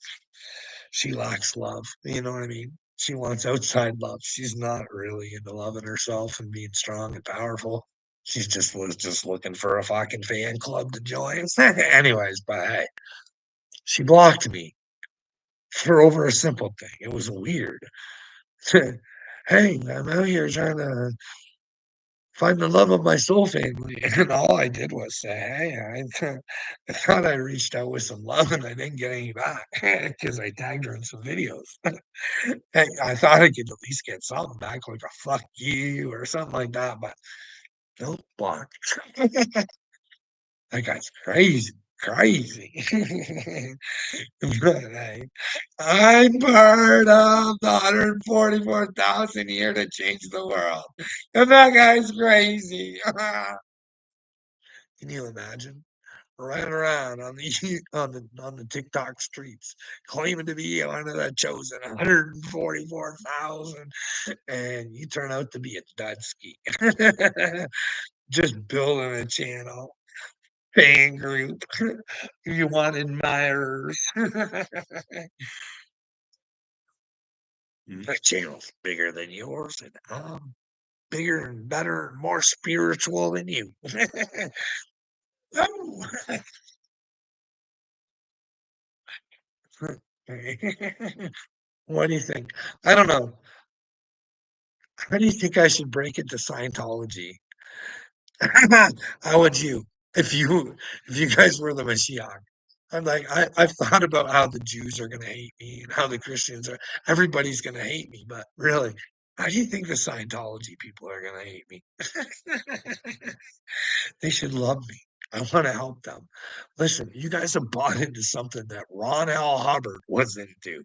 she lacks love. You know what I mean? She wants outside love. She's not really into loving herself and being strong and powerful. She just was just looking for a fucking fan club to join. Anyways, but hey, she blocked me for over a simple thing. It was weird. Hey, I'm out here trying to find the love of my soul family. And all I did was say, hey, I thought I reached out with some love and I didn't get any back because I tagged her in some videos. Hey, I thought I could at least get something back, like a fuck you or something like that, but no block. That guy's crazy, crazy. But hey, I'm part of the 144,000 here to change the world. And that guy's crazy. Can you imagine? running around on the on the TikTok streets, claiming to be one of the chosen 144,000, and you turn out to be a Dudsky. Just building a channel, fan group. You want admirers. My channel's bigger than yours, and I'm bigger and better and more spiritual than you. Oh. What do you think? I don't know. How do you think I should break into Scientology? How would you if you guys were the Mashiach? I'm like, I've thought about how the Jews are gonna hate me and how the Christians are everybody's gonna hate me, but really, how do you think the Scientology people are gonna hate me? They should love me. I want to help them. Listen, you guys have bought into something that Ron L. Hubbard was into.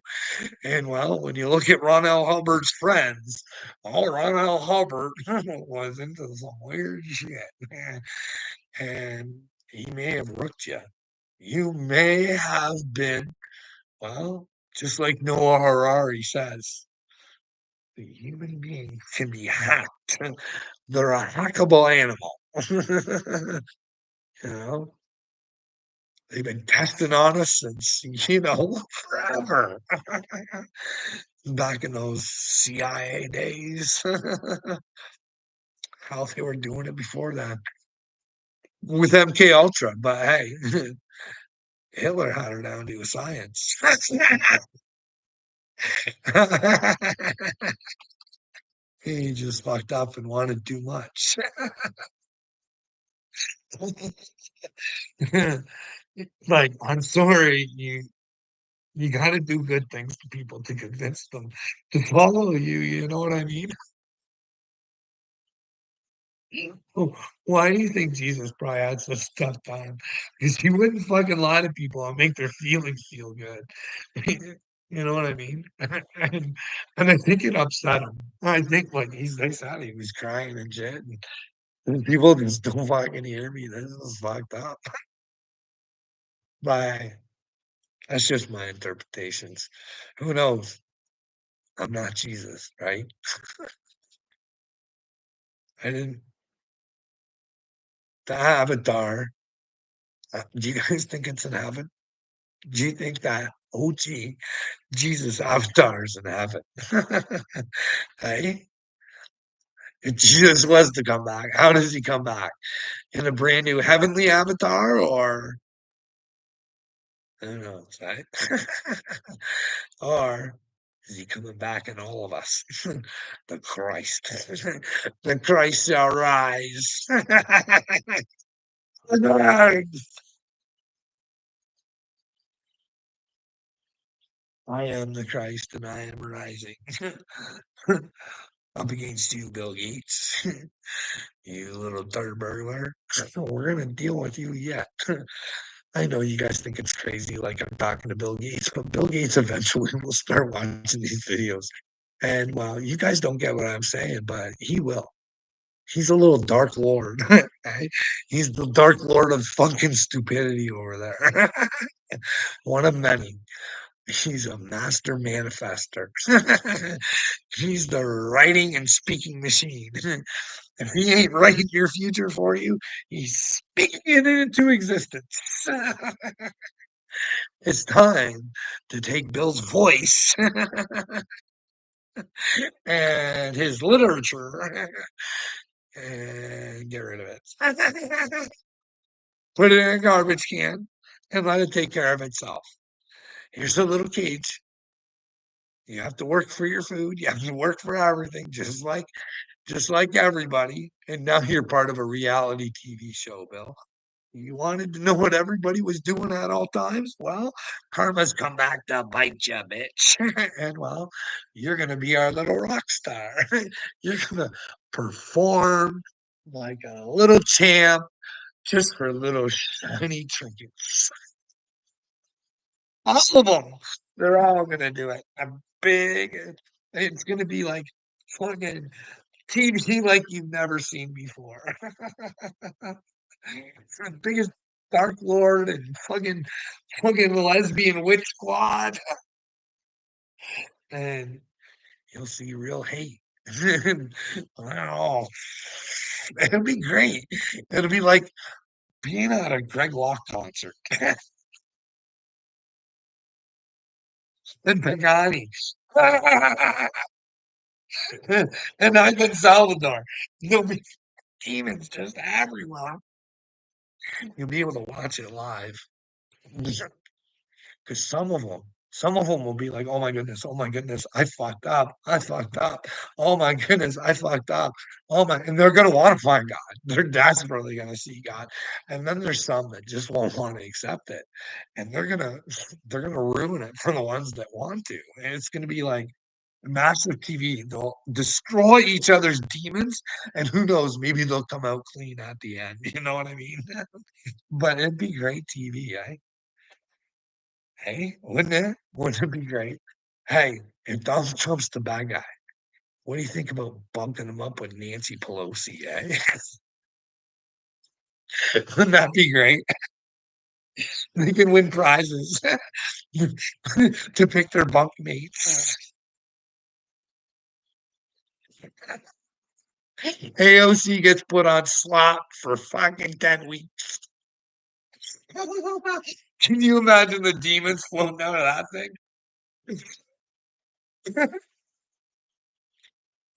And well, when you look at Ron L. Hubbard's friends, all Ron L. Hubbard was into some weird shit. And he may have rooked you. You may have been, well, just like Noah Harari says, the human being can be hacked. They're a hackable animal. You know, they've been testing on us since, forever. Back in those CIA days, how they were doing it before that with MK Ultra. But hey, Hitler had her down to a science. He just fucked up and wanted too much. Like, I'm sorry, you got to do good things to people to convince them to follow you. You know what I mean? Oh, why do you think Jesus probably had such a tough time? Because he wouldn't fucking lie to people and make their feelings feel good. You know what I mean? And I think it upset him. I think like they said he was crying and shit. And people just don't fucking hear me. This is fucked up. But that's just my interpretations. Who knows? I'm not Jesus, right? I didn't. The avatar. Do you guys think it's in heaven? Do you think that OG Jesus avatars in heaven? Hey, if Jesus was to come back, how does he come back? In a brand new heavenly avatar, or I don't know, right? Or is he coming back in all of us? The Christ. The Christ shall rise. I am the Christ and I am rising. Up against you, Bill Gates. You little dirt burglar. We're gonna deal with you yet. I know you guys think it's crazy, like I'm talking to Bill Gates, but Bill Gates eventually will start watching these videos. And well, you guys don't get what I'm saying, but he will. He's a little dark lord. Okay? He's the dark lord of fucking stupidity over there. One of many. He's a master manifester. He's the writing and speaking machine. If he ain't writing your future for you, he's speaking it into existence. It's time to take Bill's voice and his literature and get rid of it. Put it in a garbage can and let it take care of itself. Here's a little cage. You have to work for your food. You have to work for everything, just like everybody. And now you're part of a reality TV show, Bill. You wanted to know what everybody was doing at all times? Well, karma's come back to bite you, bitch. And well, you're gonna be our little rock star. You're gonna perform like a little champ just for little shiny trinkets. All of them. They're all gonna do it. A big. It's gonna be like fucking TV like you've never seen before. It's the biggest Dark Lord and fucking lesbian witch squad, and you'll see real hate. Wow, it'll be great. It'll be like being at a Greg Locke concert in Pagani. And I'm in Salvador. There'll be demons just everywhere. You'll be able to watch it live. Because some of them will be like, oh my goodness, I fucked up, oh my goodness, I fucked up, oh my, and they're gonna want to find God. They're desperately gonna see God, and then there's some that just won't want to accept it, and they're gonna ruin it for the ones that want to, and it's gonna be like massive TV. They'll destroy each other's demons, and who knows, maybe they'll come out clean at the end. You know what I mean? But it'd be great TV, eh? Hey, wouldn't it? Wouldn't it be great? Hey, if Donald Trump's the bad guy, what do you think about bumping him up with Nancy Pelosi, eh? Wouldn't that be great? They can win prizes to pick their bunk mates. AOC gets put on slot for fucking 10 weeks. Can you imagine the demons floating out of that thing?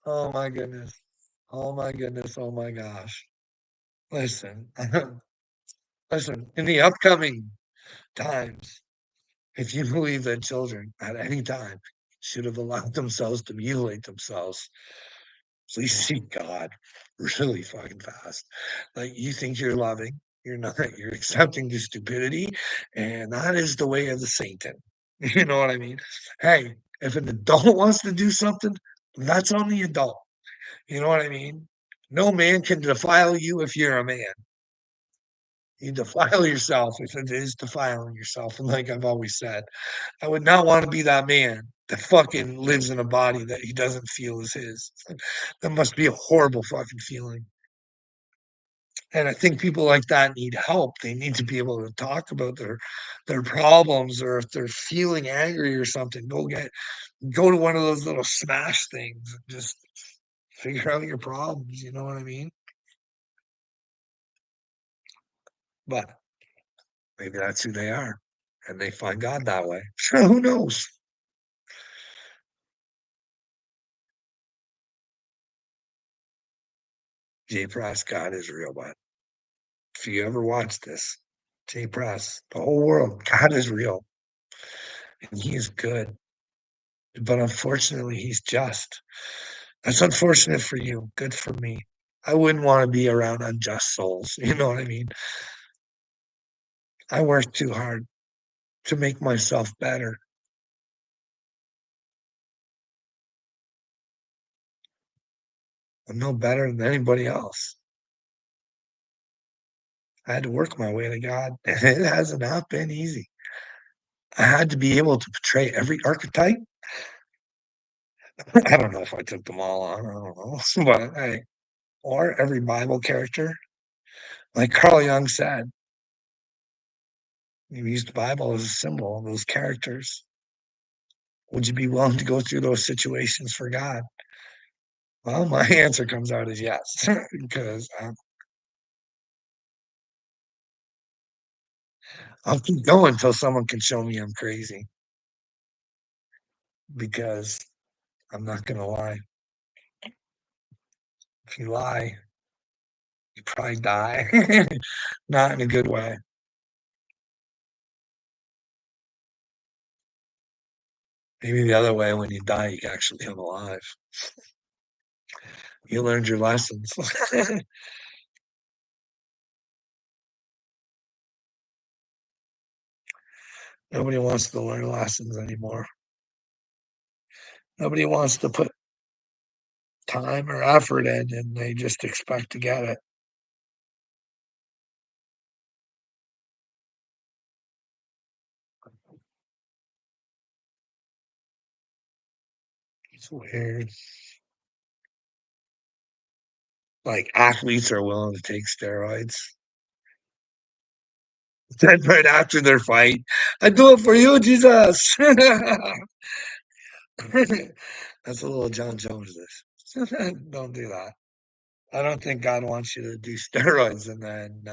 Oh my goodness. Oh my goodness. Oh my gosh. Listen, listen, in the upcoming times, if you believe that children at any time should have allowed themselves to mutilate themselves, please seek God really fucking fast. Like you think you're loving, you're not, you're accepting the stupidity, and that is the way of the Satan. You know what I mean? Hey, if an adult wants to do something, that's on the adult. You know what I mean? No man can defile you if you're a man. You defile yourself if it is defiling yourself. And like I've always said, I would not want to be that man that fucking lives in a body that he doesn't feel is his. That must be a horrible fucking feeling. And I think people like that need help. They need to be able to talk about their problems, or if they're feeling angry or something, go to one of those little smash things and just figure out your problems. You know what I mean? But maybe that's who they are, and they find God that way. Sure, who knows? Jay Press, God is real, but if you ever watch this, Jay Press, the whole world, God is real, and He is good. But unfortunately, He's just. That's unfortunate for you. Good for me. I wouldn't want to be around unjust souls. You know what I mean? I work too hard to make myself better. I'm no better than anybody else. I had to work my way to God, and it has not been easy. I had to be able to portray every archetype. I don't know if I took them all on. I don't know, but hey, or every Bible character. Like Carl Jung said, you used the Bible as a symbol of those characters. Would you be willing to go through those situations for God? Well, my answer comes out as yes, because I'll keep going until someone can show me I'm crazy. Because I'm not gonna lie. If you lie, you probably die. Not in a good way. Maybe the other way, when you die, you actually come alive. You learned your lessons. Nobody wants to learn lessons anymore. Nobody wants to put time or effort in, and they just expect to get it. It's weird. Like athletes are willing to take steroids. Then right after their fight, "I do it for you, Jesus." That's a little John Jones this. Don't do that. I don't think God wants you to do steroids and then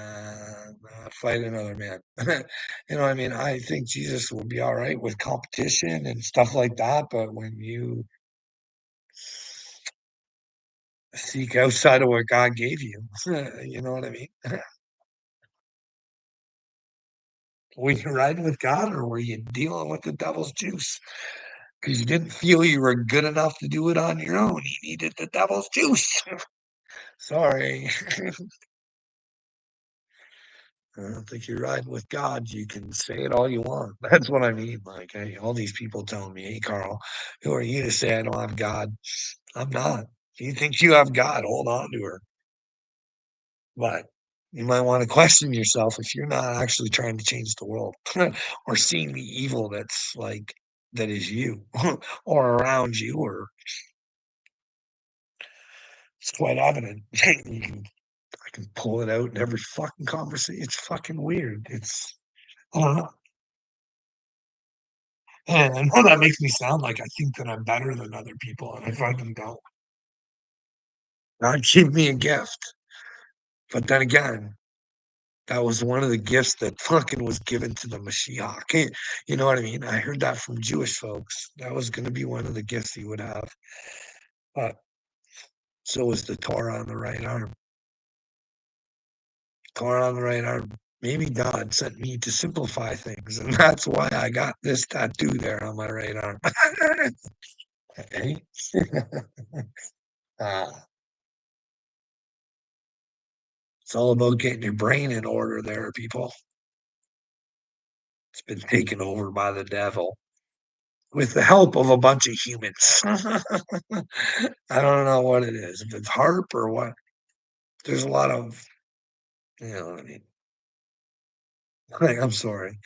fight another man. You know what I mean? I think Jesus will be all right with competition and stuff like that, but when you seek outside of what God gave you, you know what I mean? Were you riding with God or were you dealing with the devil's juice? Because you didn't feel you were good enough to do it on your own. You needed the devil's juice. Sorry. I don't think you're riding with God. You can say it all you want. That's what I mean. Like, hey, all these people telling me, hey, Carl, who are you to say I don't have God? I'm not. If you think you have God, hold on to her. But you might want to question yourself if you're not actually trying to change the world or seeing the evil that's like, that is you or around you, or it's quite evident. I can pull it out in every fucking conversation. It's fucking weird. I don't know. And I know that makes me sound like I think that I'm better than other people, and I fucking don't. God gave me a gift. But then again, that was one of the gifts that fucking was given to the Mashiach. You know what I mean? I heard that from Jewish folks. That was going to be one of the gifts he would have. But so was the Torah on the right arm. Torah on the right arm. Maybe God sent me to simplify things, and that's why I got this tattoo there on my right arm. Okay? uh, it's all about getting your brain in order there, people. It's been taken over by the devil with the help of a bunch of humans. I don't know what it is, if it's harp or what. There's a lot of, you know what I mean? Like, I'm sorry.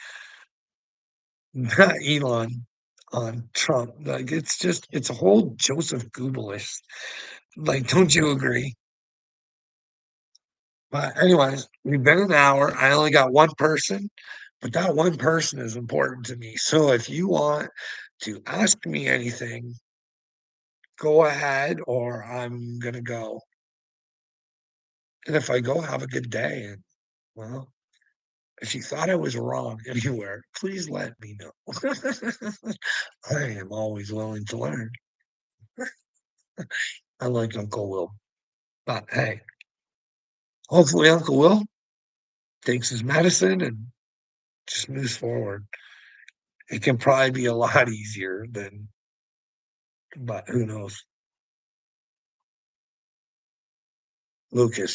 Elon on Trump. Like, it's just, it's a whole Joseph Goebbels. Like, don't you agree? But anyways, we've been an hour. I only got one person, but that one person is important to me. So if you want to ask me anything, go ahead, or I'm gonna go. And if I go, have a good day. And well, if you thought I was wrong anywhere, please let me know. I am always willing to learn. I like Uncle Will. But hey, hopefully Uncle Will takes his medicine and just moves forward. It can probably be a lot easier than, but who knows? Lucas.